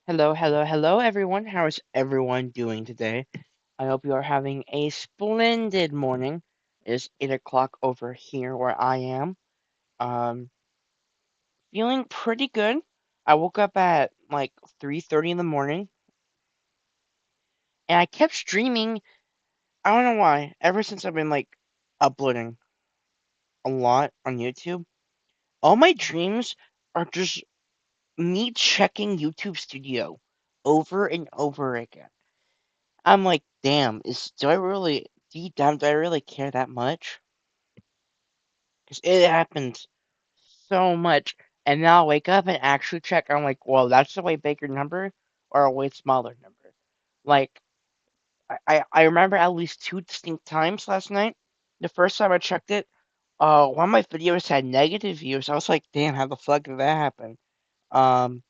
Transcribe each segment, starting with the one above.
Hello, hello, hello, everyone. How is everyone doing today? I hope you are having a splendid morning. It's 8 o'clock over here where I am. Um, Feeling pretty good. I woke up at like 3:30 in the morning, and I kept streaming. I don't know why. Ever since I've been like uploading a lot on YouTube, all my dreams are just me checking YouTube Studio over and over again. I'm like, damn, do I really deep down do I really care that much? Because it happens so much, and now I wake up and actually check. I'm like, well, that's a way bigger number or a way smaller number. Like, I remember at least two distinct times last night. The first time I checked it, one of my videos had negative views. I was like, damn, how the fuck did that happen? Um,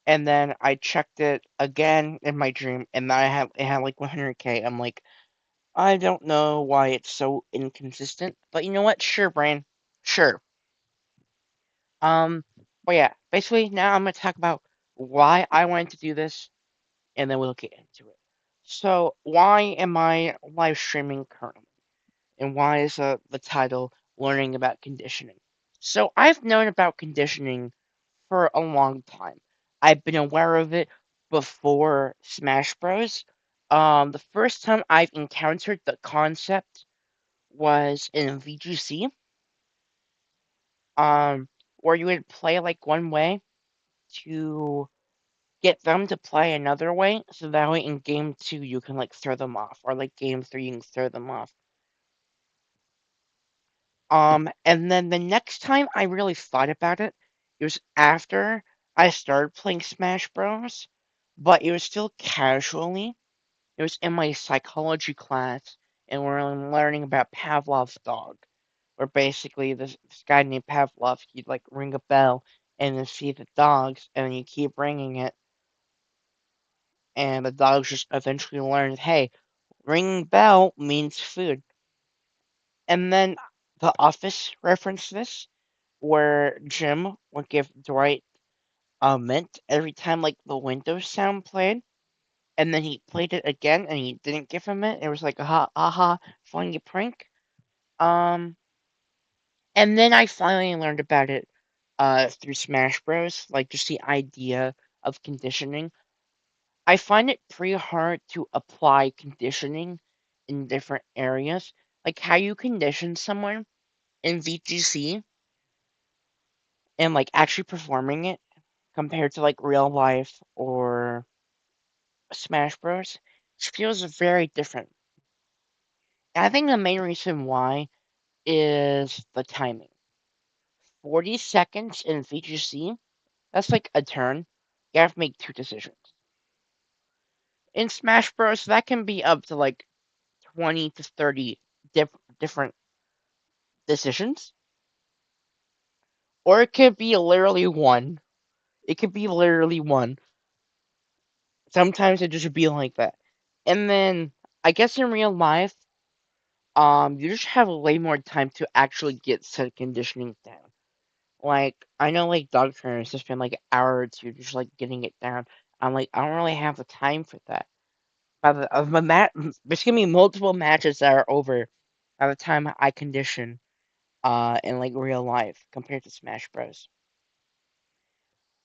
and then I checked it again in my dream, and then it had like 100K. I'm like, I don't know why it's so inconsistent, but you know what? Sure, brain. Sure. Um, but yeah, basically now I'm gonna talk about why I wanted to do this, and then we'll get into it. So, why am I live streaming currently? And why is the title Learning About Conditioning? So, I've known about conditioning for a long time. I've been aware of it before Smash Bros. The first time I've encountered the concept was in VGC, um, where you would play like one way to get them to play another way, so that way in game two you can like throw them off, or like game three you can throw them off. And then the next time I really thought about it was after I started playing Smash Bros, but it was still casually. It was in my psychology class, and we're learning about Pavlov's dog, where basically this guy named Pavlov, he'd like ring a bell and then see the dogs, and then you keep ringing it, and the dogs just eventually learn, hey, ringing bell means food. And then The Office referenced this, where Jim would give Dwight a mint every time like the Windows sound played, and then he played it again and he didn't give him it. It was like a aha funny prank. Um, and then I finally learned about it through Smash Bros. Like just the idea of conditioning. I find it pretty hard to apply conditioning in different areas. Like how you condition someone in VGC and like actually performing it compared to like real life or Smash Bros. It feels very different. And I think the main reason why is the timing. 40 seconds in VGC, that's like a turn. You have to make two decisions. In Smash Bros, that can be up to like 20 to 30 different decisions. Or it could be literally one. It could be literally one. Sometimes it just be like that. And then I guess in real life, you just have way more time to actually get set conditioning down. Like I know like dog trainers just spend like an hour or two just like getting it down. I'm like I don't really have the time for that. By the of my mat, there's gonna be multiple matches that are over by the time I condition in like real life compared to Smash Bros.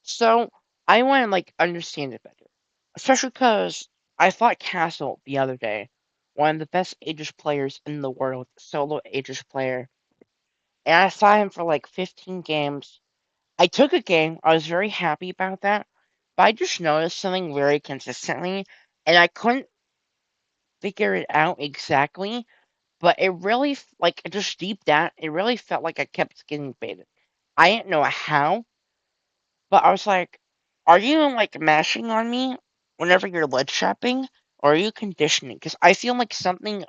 So I want to like understand it better, especially because I fought Castle the other day, one of the best Aegis players in the world, solo Aegis player, and I fought him for like 15 games. I took a game, I was very happy about that, but I just noticed something very consistently, and I couldn't figure it out exactly, but it really like just deep down, it really felt like I kept getting baited. I didn't know how, but I was like, are you like mashing on me whenever you're lead shopping? Or are you conditioning? Because I feel like something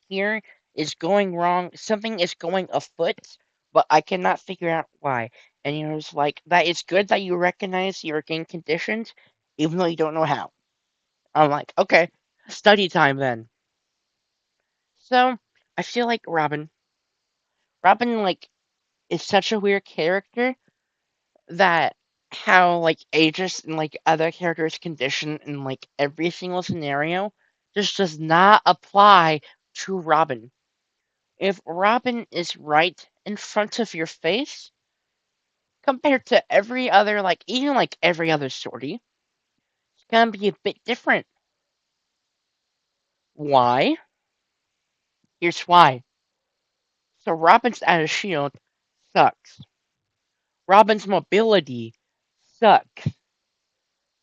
here is going wrong. Something is going afoot, but I cannot figure out why. And he was like, that it's good that you recognize you're getting conditioned, even though you don't know how. I'm like, okay, study time then. So I feel like Robin like is such a weird character that how like Aegis and like other characters' condition in like every single scenario just does not apply to Robin. If Robin is right in front of your face, compared to every other, like even like every other sortie, it's gonna be a bit different. Why? Here's why. So Robin's out of shield sucks. Robin's mobility sucks.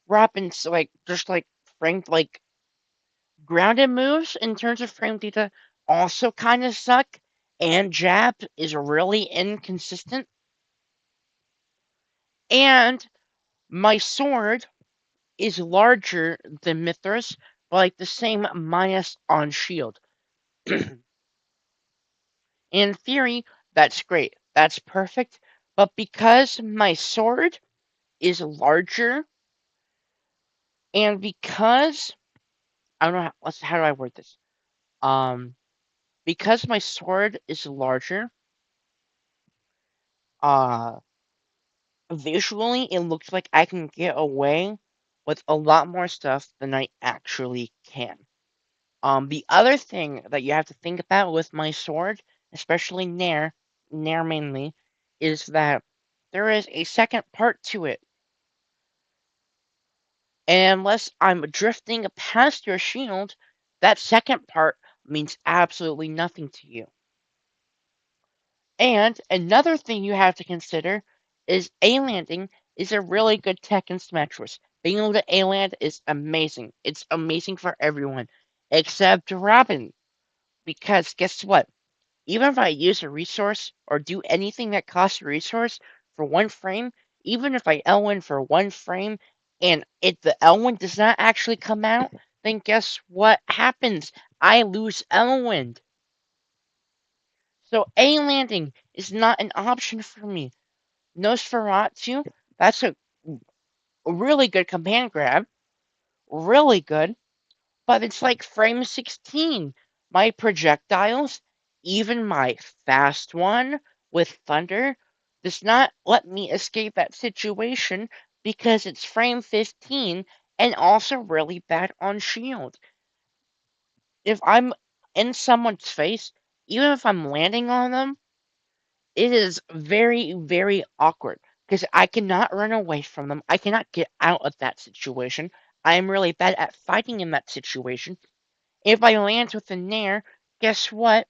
Robin's like just like framed like grounded moves in terms of frame data also kind of suck, and jab is really inconsistent. And my sword is larger than Mithras, but like the same minus on shield. In theory, that's great. That's perfect. But because my sword is larger, and because I don't know how do I word this? Um, because my sword is larger, uh, visually it looks like I can get away with a lot more stuff than I actually can. The other thing that you have to think about with my sword, especially Nair mainly, is that there is a second part to it. And unless I'm drifting past your shield, that second part means absolutely nothing to you. And another thing you have to consider is A-landing is a really good tech in Smash. Being able to A-land is amazing. It's amazing for everyone, except Robin. Because guess what? Even if I use a resource or do anything that costs a resource for one frame, even if I L1 for one frame and if the L1 does not actually come out, then guess what happens? I lose L1. So A landing is not an option for me. Nosferatu, that's a really good command grab. Really good. But it's like frame 16. My projectiles, even my fast one with Thunder, does not let me escape that situation because it's frame 15 and also really bad on shield. If I'm in someone's face, even if I'm landing on them, it is very, very awkward because I cannot run away from them. I cannot get out of that situation. I am really bad at fighting in that situation. If I land with a Nair, guess what?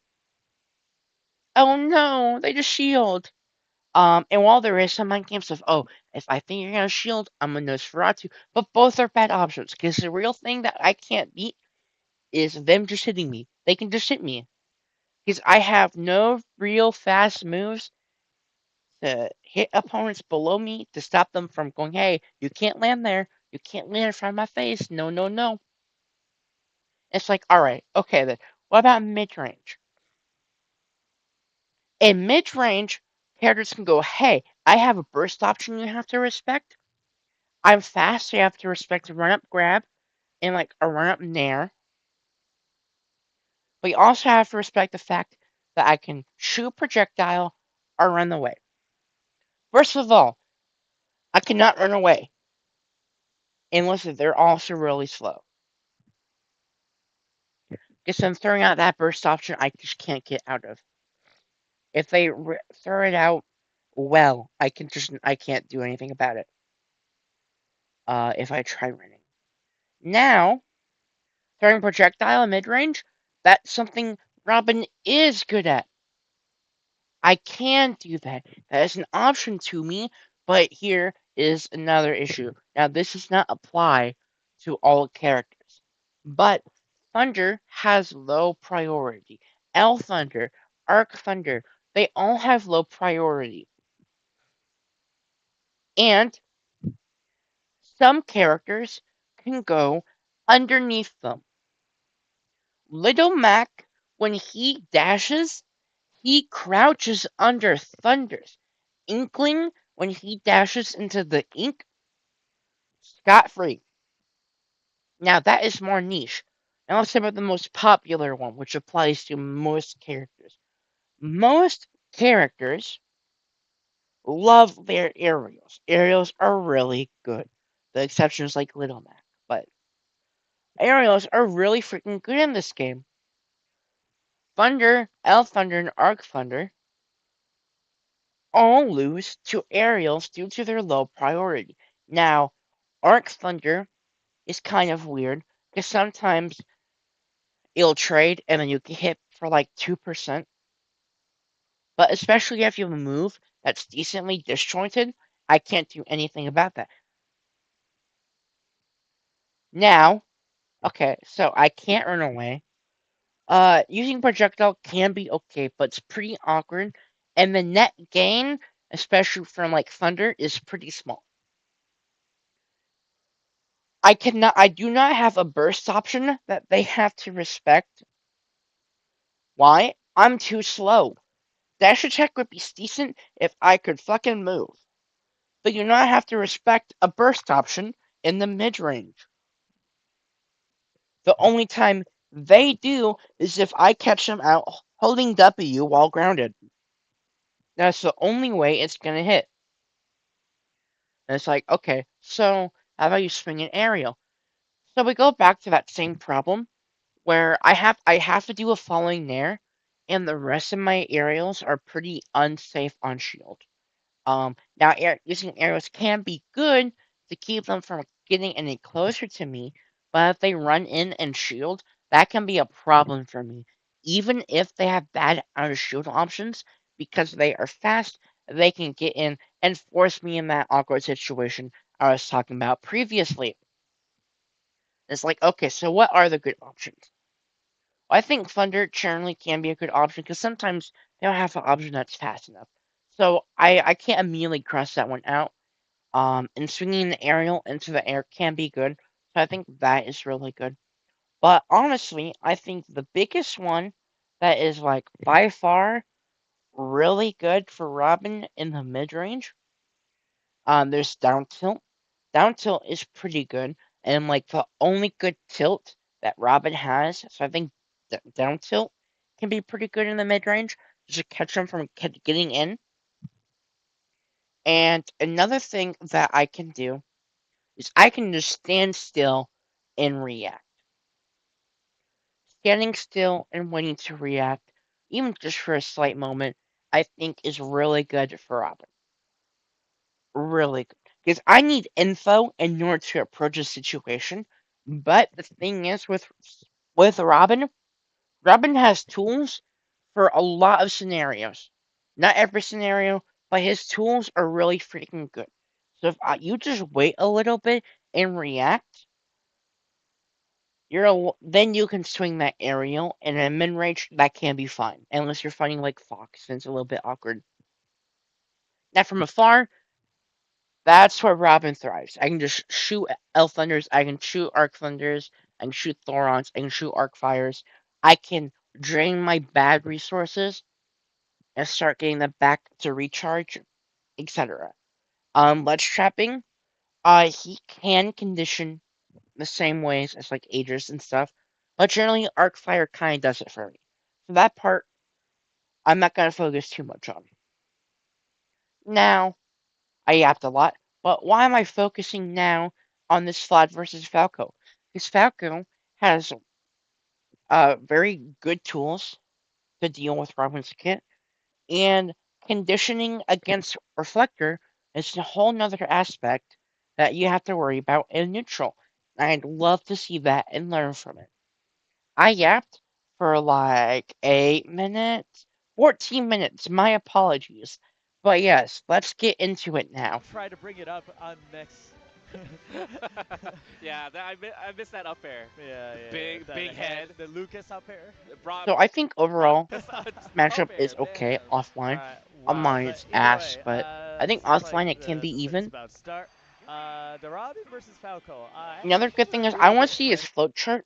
Oh no, they just shield. And while there is some mind games of, oh, if I think you're gonna shield, I'm gonna Nosferatu, but both are bad options, because the real thing that I can't beat is them just hitting me. They can just hit me. Because I have no real fast moves to hit opponents below me to stop them from going, hey, you can't land there. You can't land in front of my face. No, no, no. It's like, alright, okay then. What about mid range? In mid-range, characters can go, hey, I have a burst option you have to respect. I'm fast, so you have to respect a run-up grab and like a run-up nair. But you also have to respect the fact that I can shoot a projectile or run away. First of all, I cannot run away unless they're also really slow. Because I'm throwing out that burst option I just can't get out of. If they throw it out, well, I can't do anything about it. If I try running. Now, throwing projectile mid range, that's something Robin is good at. I can do that. That is an option to me, but here is another issue. Now, this does not apply to all characters, but Thunder has low priority. L Thunder, Arc Thunder, they all have low priority. And some characters can go underneath them. Little Mac, when he dashes, he crouches under Thunders. Inkling, when he dashes into the ink, scot free. Now that is more niche. Now let's talk about the most popular one, which applies to most characters. Most characters Love their aerials. Aerials are really good. The exception is like Little Mac, but aerials are really freaking good in this game. Thunder, Elf Thunder, and Arc Thunder all lose to aerials due to their low priority. Now, Arc Thunder is kind of weird because sometimes it'll trade and then you get hit for like 2%. But especially if you have a move that's decently disjointed, I can't do anything about that. Now, okay, so I can't run away. Using projectile can be okay, but it's pretty awkward, and the net gain, especially from like thunder, is pretty small. I do not have a burst option that they have to respect. Why? I'm too slow. Dash attack would be decent if I could fucking move. They do not have to respect a burst option in the mid range. The only time they do is if I catch them out holding W while grounded. That's the only way it's gonna hit. And it's like, okay, so how about you swing an aerial? So we go back to that same problem where I have to do a falling nair, and the rest of my aerials are pretty unsafe on shield. Now using arrows can be good to keep them from getting any closer to me, but if they run in and shield, that can be a problem for me. Even if they have bad out of shield options, because they are fast, they can get in and force me in that awkward situation I was talking about previously. It's like, okay, so what are the good options? I think Thunder generally can be a good option because sometimes they don't have an option that's fast enough. So I can't immediately cross that one out. And swinging the aerial into the air can be good. So I think that is really good. But honestly, I think the biggest one that is like by far really good for Robin in the mid range. There's down tilt. Down tilt is pretty good, and like the only good tilt that Robin has. So I think down tilt can be pretty good in the mid range just to catch them from getting in. And another thing that I can do is I can just stand still and react. Standing still and waiting to react, even just for a slight moment, I think is really good for Robin. Really good. Because I need info in order to approach a situation. But the thing is with Robin, Robin has tools for a lot of scenarios. Not every scenario, but his tools are really freaking good. So if you just wait a little bit and react, then you can swing that aerial, and in mid range that can be fine, unless you're fighting like Fox, and it's a little bit awkward. Now from afar, that's where Robin thrives. I can just shoot Elf Thunders, I can shoot Arc Thunders, I can shoot Thorons, I can shoot Arc Fires. I can drain my bad resources and start getting them back to recharge, etc. Ledge trapping, he can condition the same ways as like Aegis and stuff, but generally Arc Fire kind of does it for me. So that part, I'm not gonna focus too much on. Now, I yapped a lot, but why am I focusing now on this Vlad versus Falco? Because Falco has very good tools to deal with Robin's kit, and conditioning against Reflector is a whole nother aspect that you have to worry about in neutral. I'd love to see that and learn from it. I yapped for like 8 minutes, 14 minutes. My apologies. But yes, let's get into it now. Try to bring it up on next. Yeah, I missed that up air. Yeah, The yeah. big head. The Lucas up here. Brought So I think brought overall, us up matchup air. is okay Damn. offline. Alright, wow. Online But it's either ass, way, but I think seems like offline it can be the fight's even. about to start. The Robin versus Falco. Another Actually good thing feels is a I little want to see his different. float chart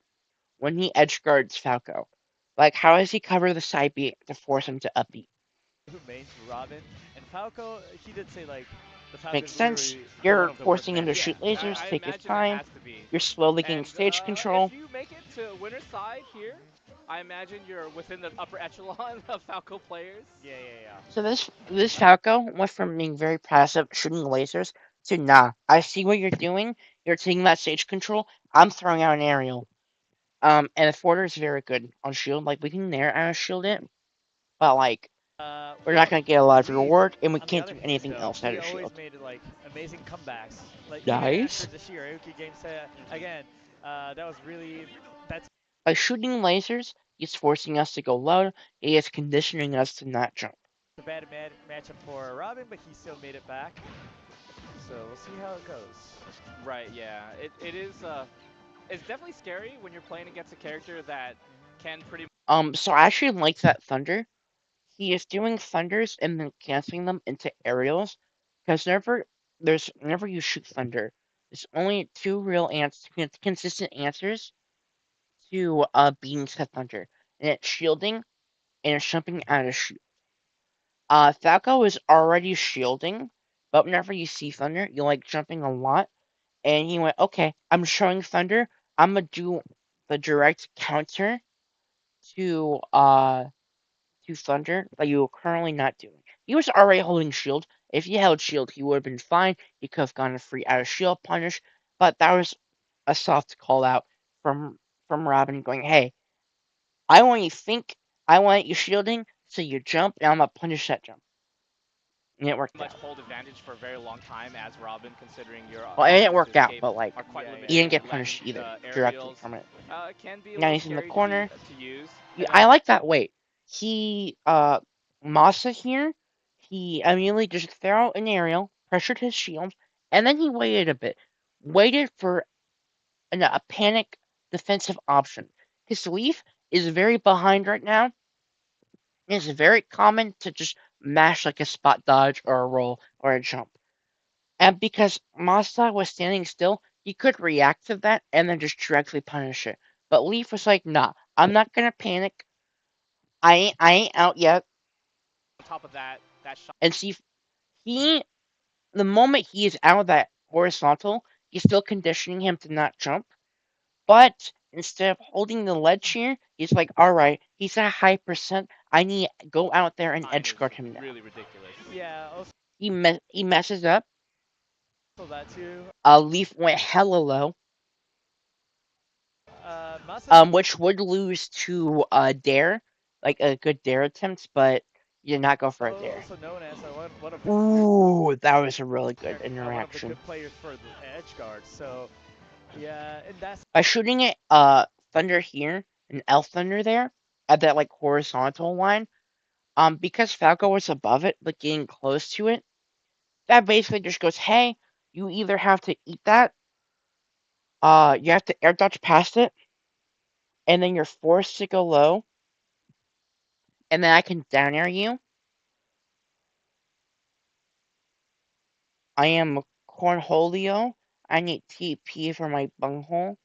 when he edge guards Falco. Like how does he cover the side beat to force him to upbeat? Who mains Robin and Falco? He did say like the Falco Makes is sense. literally one You're of the worst forcing him to matchups Yeah, shoot you can lasers, have. I take his imagine it time. has to be. You're slowly getting And stage if control. you make it to winner's side here, I imagine you're within the upper echelon of Falco players. Yeah, yeah, yeah. So this Falco went from being very passive, shooting lasers, to nah. I see what you're doing. You're taking that stage control. I'm throwing out an aerial. And the Forder is very good on shield. Like we can nair out shield it, but like we're not Well, gonna get a lot of Leaf, reward, and we on the can't other do hand, anything though, else out he of always shield. made like amazing comebacks. Like even after Nice. the Shiryuki game set, again, that was really that's By shooting lasers, he's forcing us to go low. He is conditioning us to not jump. a bad matchup for Robin, but he still made it back. So we'll see how it goes. Right. Yeah. It is. It's definitely scary when you're playing against a character that can pretty So I actually like that Thunder. He is doing Thunders and then canceling them into aerials, because whenever you shoot Thunder, there's only two real consistent answers to being said Thunder, and it's shielding and it's jumping out of shield. Falco is already shielding, but whenever you see Thunder, you like jumping a lot, and he went, okay, I'm showing Thunder, I'm gonna do the direct counter to Thunder that you are currently not doing. He was already holding shield. If he held shield, he would have been fine. He could have gotten a free out of shield punish, but that was a soft call out from Robin going, hey, I want you think, I want you shielding, so you jump, and I'm gonna punish that jump. And it worked much out. hold advantage for a very long time as Robin, considering your Well, it didn't options to work out, escape but like are quite Yeah, limited he didn't when yeah, you get land punished either the directly aerials. from it. It can be a Now little he's in the scary corner. to use. And I then like that. Wait, he Masa here. He immediately just threw out an aerial, pressured his shield, and then he waited a bit, waited for a panic defensive option. His Leaf is very behind right now. It's very common to just mash like a spot dodge or a roll or a jump. And because Masa was standing still, he could react to that and then just directly punish it. But Leaf was like, nah, I'm not gonna panic. I ain't out yet. on top of that, that shot And see, he the moment he is out of that horizontal, he's still conditioning him to not jump. But instead of holding the ledge here, he's like, all right, he's at high percent. I need to go out there and time edge is guard him now. really ridiculous. yeah. Also He messes up. that too. Leaf went hella low, Masa which would lose to Dare, like a good Dare attempt, but you did not go for a Dare. also known as one of Ooh, that was a really good one of the interaction. good players for the edge guard. So yeah, and that's By shooting it Thunder here and Elf Thunder there at that like horizontal line, because Falco was above it but getting close to it, that basically just goes, hey, you either have to eat that, you have to air dodge past it, and then you're forced to go low, and then I can down air you. I am Cornholio. I need TP for my bunghole.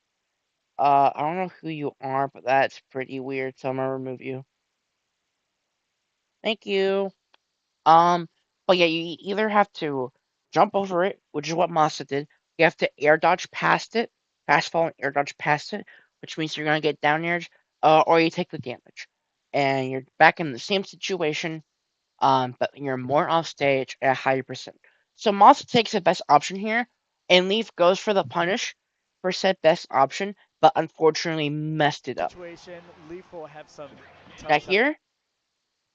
I don't know who you are, but that's pretty weird, so I'm gonna remove you. Thank you. Um, but yeah, you either have to jump over it, which is what Masa did. You have to air dodge past it, fast fall and air dodge past it, which means you're gonna get down aired, or you take the damage, and you're back in the same situation. But you're more off stage at a higher percent. So Masa takes the best option here, and Leaf goes for the punish for said best option, but unfortunately messed it up. situation. Leaf will have some Now tough time. here,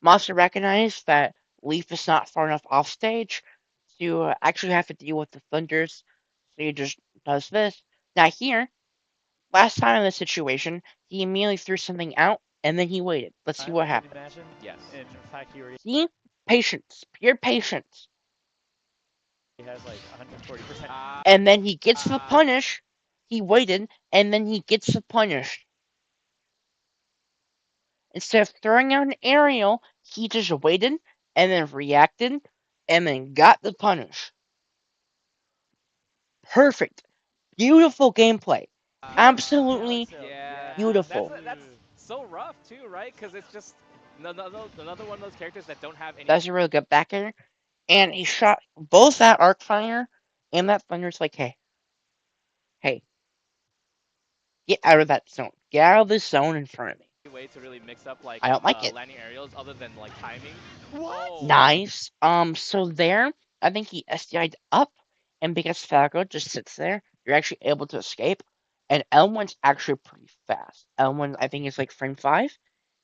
Monster recognized that Leaf is not far enough off stage to actually have to deal with the Thunders, so he just does this. Now here, last time in this situation, he immediately threw something out, and then he waited. Let's see what I can happened. imagine. Yes. In fact, he already See? Patience. Pure patience. has like 140%. And then he gets the punish. He waited, and then he gets the punish. Instead of throwing out an aerial, he just waited, and then reacted, and then got the punish. Perfect. Beautiful gameplay. Absolutely Yeah, beautiful. that's so rough too, right? Because it's just another one of those characters that don't have any. That's a really good back air. And he shot both that Arcfire and that Thunder's like, hey, hey, get out of that zone. Get out of this zone in front of me. way to really mix up like I don't like it. landing aerials other than like timing. What? Oh, Nice. So there, I think he SDI'd up, and because Falco just sits there, you're actually able to escape. And L1's actually pretty fast. L1, I think, is like frame 5,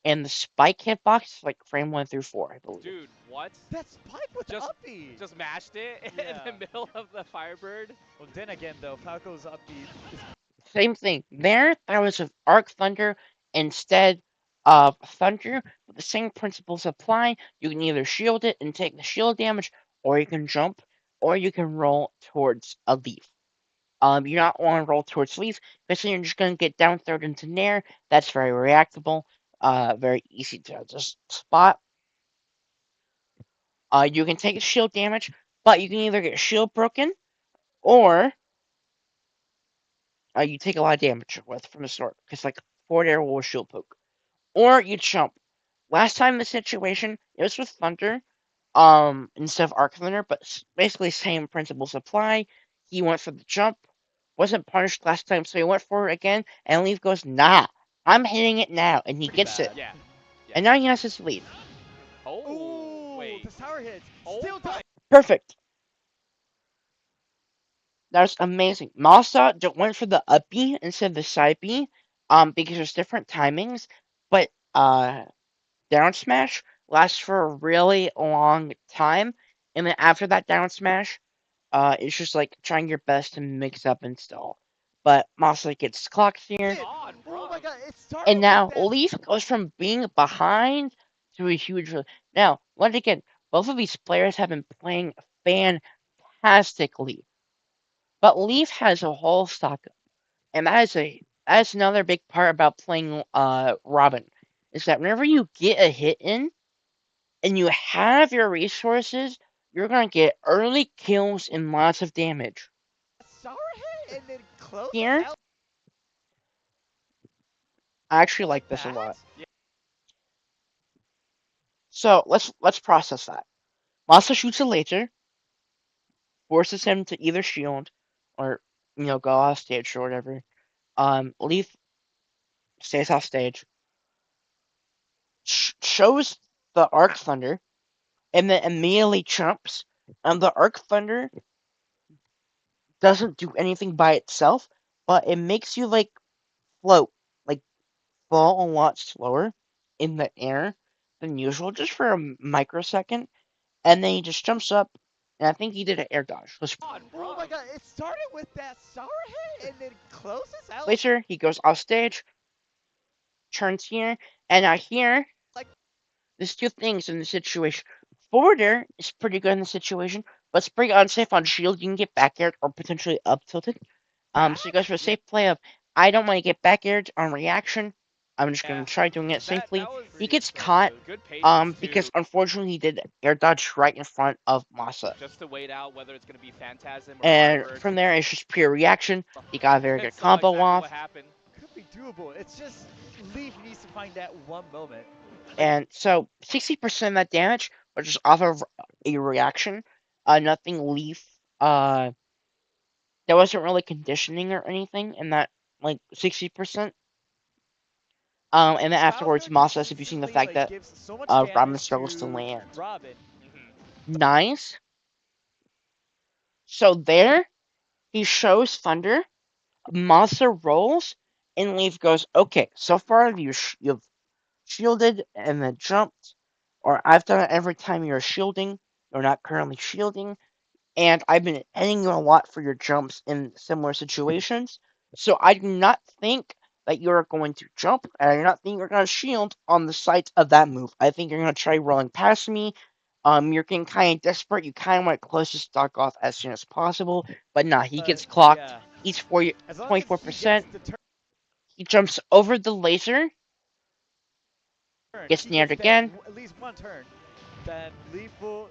and the spike hitbox is like frame 1 through 4, I believe. dude, what? That spike with Just- up B. Just mashed it in Yeah. the middle of the Firebird. Well, then again, though, Falco's up B is Same thing. There was an Arc Thunder instead of Thunder, but the same principles apply. You can either shield it and take the shield damage, or you can jump, or you can roll towards a leaf. You not want to roll towards leaf, because then you're just going to get down thrown into Nair. That's very reactable, very easy to just spot. You can take shield damage, but you can either get shield broken, or you take a lot of damage with from the start, because like forward air will shield poke. Or you jump. Last time the situation, it was with Thunder, instead of Arc Thunder, but basically same principles apply. He went for the jump, wasn't punished last time, so he went for it again, and Leaf goes, nah, I'm hitting it now, and he pretty gets bad. it. Yeah. And now he has his lead. Oh, Ooh, wait. the tower hits. Oh Still my- does. Perfect. That's amazing. Masa went for the up B instead of the side B, because there's different timings, but down smash lasts for a really long time, and then after that down smash, it's just like trying your best to mix up and stall. But Masa gets clocked here, God, Oh bro. my god, it started and now with that. Leaf goes from being behind to a huge. Now, once again, both of these players have been playing fantastically, but Leaf has a whole stock up, and that's another big part about playing Robin, is that whenever you get a hit in and you have your resources, you're gonna get early kills and lots of damage. Sour hit and then close Here, out I actually like like this a that. lot. So let's process that. Masa shoots a laser, forces him to either shield or go off stage or whatever. Leaf stays off stage, shows the Arc Thunder, and then immediately jumps. And the Arc Thunder doesn't do anything by itself, but it makes you like float, like fall a lot slower in the air than usual, just for a microsecond, and then he just jumps up, and I think he did an air dodge. God, bro. Oh my god, it started with that sour hit and then closes out Later, he goes off stage, turns here, and I hear like there's two things in the situation. Forwarder is pretty good in the situation, but it's pretty unsafe on shield. You can get back aired or potentially up tilted. So he goes for a safe play of, I don't want to get back aired on reaction. I'm just going to try doing it safely. That was He pretty gets impressive. caught, Good patience because to unfortunately he did air dodge right in front of Masa. just to wait out whether it's gonna be Phantasm or And Firebird. from there, it's just pure reaction. He got a very good Saw combo exactly off. what happened. could be doable. It's just Leaf needs to find that one moment. And so 60% of that damage was just off of a reaction. Nothing Leaf. There wasn't really conditioning or anything in that, like 60%. And then afterwards, Falco Masa is abusing the consistently, fact that gives so much Robin damage struggles to land. Robin. Mhm. Nice. So there, he shows Thunder. Masa rolls, and Leaf goes, okay, so far you've shielded and then jumped, or I've done it every time you're shielding. You're not currently shielding, and I've been hitting you a lot for your jumps in similar situations. So I do not think that you're going to jump, and I do not think you're going to shield on the sight of that move. I think you're going to try rolling past me. You're getting kind of desperate. You kind of want to close the stock off as soon as possible, but nah, he gets clocked. Yeah. He's As long as he 24%. gets the turn, He jumps over the laser, gets he nared gets that again. at least one turn, then Leaf will.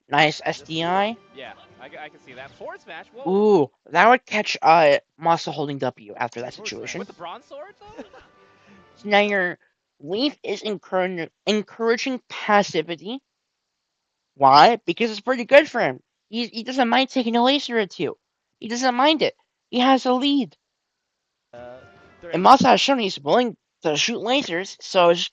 Nice SDI. Yeah, I can see that. Forward smash. Whoa. Ooh, that would catch Masa holding W after that Forward smash. situation. With the bronze sword though. So now your Leaf is encouraging passivity. Why? Because it's pretty good for him. He doesn't mind taking a laser or two. He doesn't mind it. He has a lead. They're And Masa has shown he's willing to shoot lasers. So just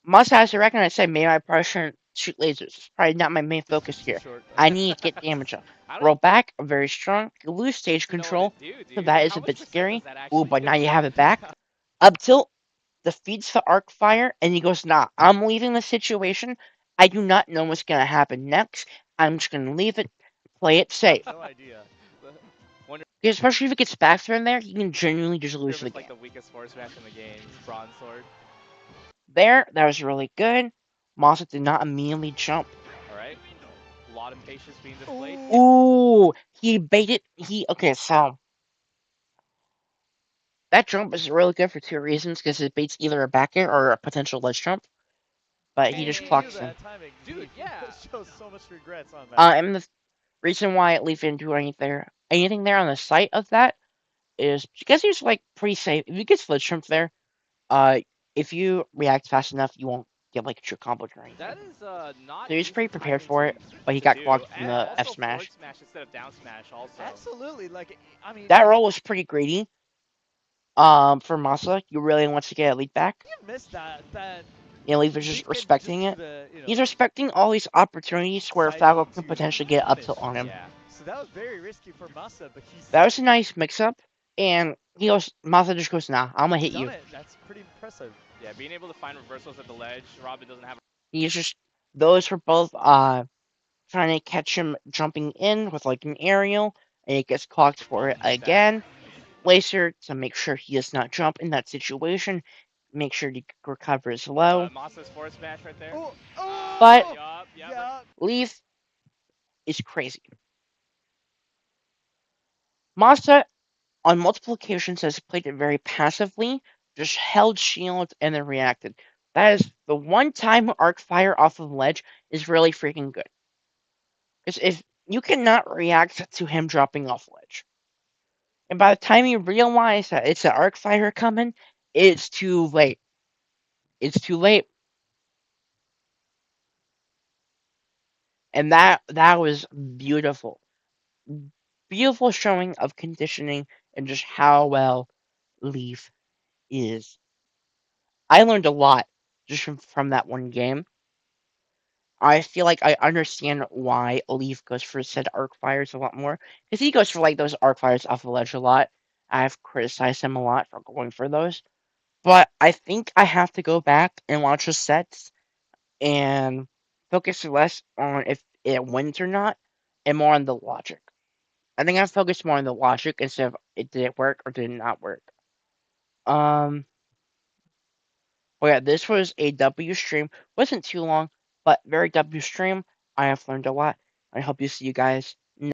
must have to recognize, say, maybe I probably shouldn't shoot lasers. It's probably not my main focus here. Short. I need to get damage up. I don't Roll back, very strong. You lose stage even know what to control, do, so dude. that is How a much bit percent does scary. that Ooh, actually but now do? you have it back. Up tilt defeats the arc fire, and he goes, nah, I'm leaving the situation. I do not know what's going to happen next. I'm just going to leave it, play it safe. No idea. Wonder Because especially if it gets back thrown there, you can genuinely just lose if the it's like game. the weakest force match in the game, Bronze Sword. There, that was really good. Masa did not immediately jump. All right. A lot of patience being displayed. Ooh. Ooh, he baited. Okay, so that jump is really good for two reasons. Because it baits either a back air or a potential ledge jump. But he Oh, just he And knew clocks him. that timing. dude, He yeah. shows so much regrets on that. And the reason why it leave didn't do anything there on the site of that is because he's like pretty safe. If you get ledge jump there, uh, if you react fast enough, you won't get like a true combo or anything. That is not So he's easy pretty prepared timing for it, but he to got do, clocked from and the F also smash. forward smash instead of down smash. Also, Absolutely. Like, I mean, That because roll was pretty greedy. For Masa, you really want to get a lead back. you missed that. That Leaf is just Leaf can just respecting do it. the, He's respecting all these opportunities where side B Falco can to potentially get up punish. tilt on him. yeah. So that was very risky for Masa, but he That said was a nice mix up, and Masa just goes, nah, I'm gonna he's hit done you. it. That's pretty impressive. Yeah, being able to find reversals at the ledge. Robin doesn't have. He's just, those were both, trying to catch him jumping in with like an aerial, and he gets clocked for it Take that. again. Lacer to make sure he does not jump in that situation, make sure he recovers low. Masa's forward smash right there. Oh, oh, But Yup, yup. yeah. Leaf is crazy. Masa on multiple occasions has played it very passively, just held shield and then reacted. That is the one time arc fire off of the ledge is really freaking good. Because if you cannot react to him dropping off ledge, and by the time you realize that it's an arc fire coming, it's too late. It's too late. And that was beautiful. Beautiful showing of conditioning and just how well Leaf is. I learned a lot just from that one game. I feel like I understand why Leaf goes for said arc fires a lot more. Because he goes for like those arc fires off the ledge a lot. I've criticized him a lot for going for those. But I think I have to go back and watch the sets and focus less on if it wins or not and more on the logic. I think I focused more on the logic instead of it did it work or did it not work. Um well yeah, this was a W stream. Wasn't too long, but very W stream. I have learned a lot. I hope you see you guys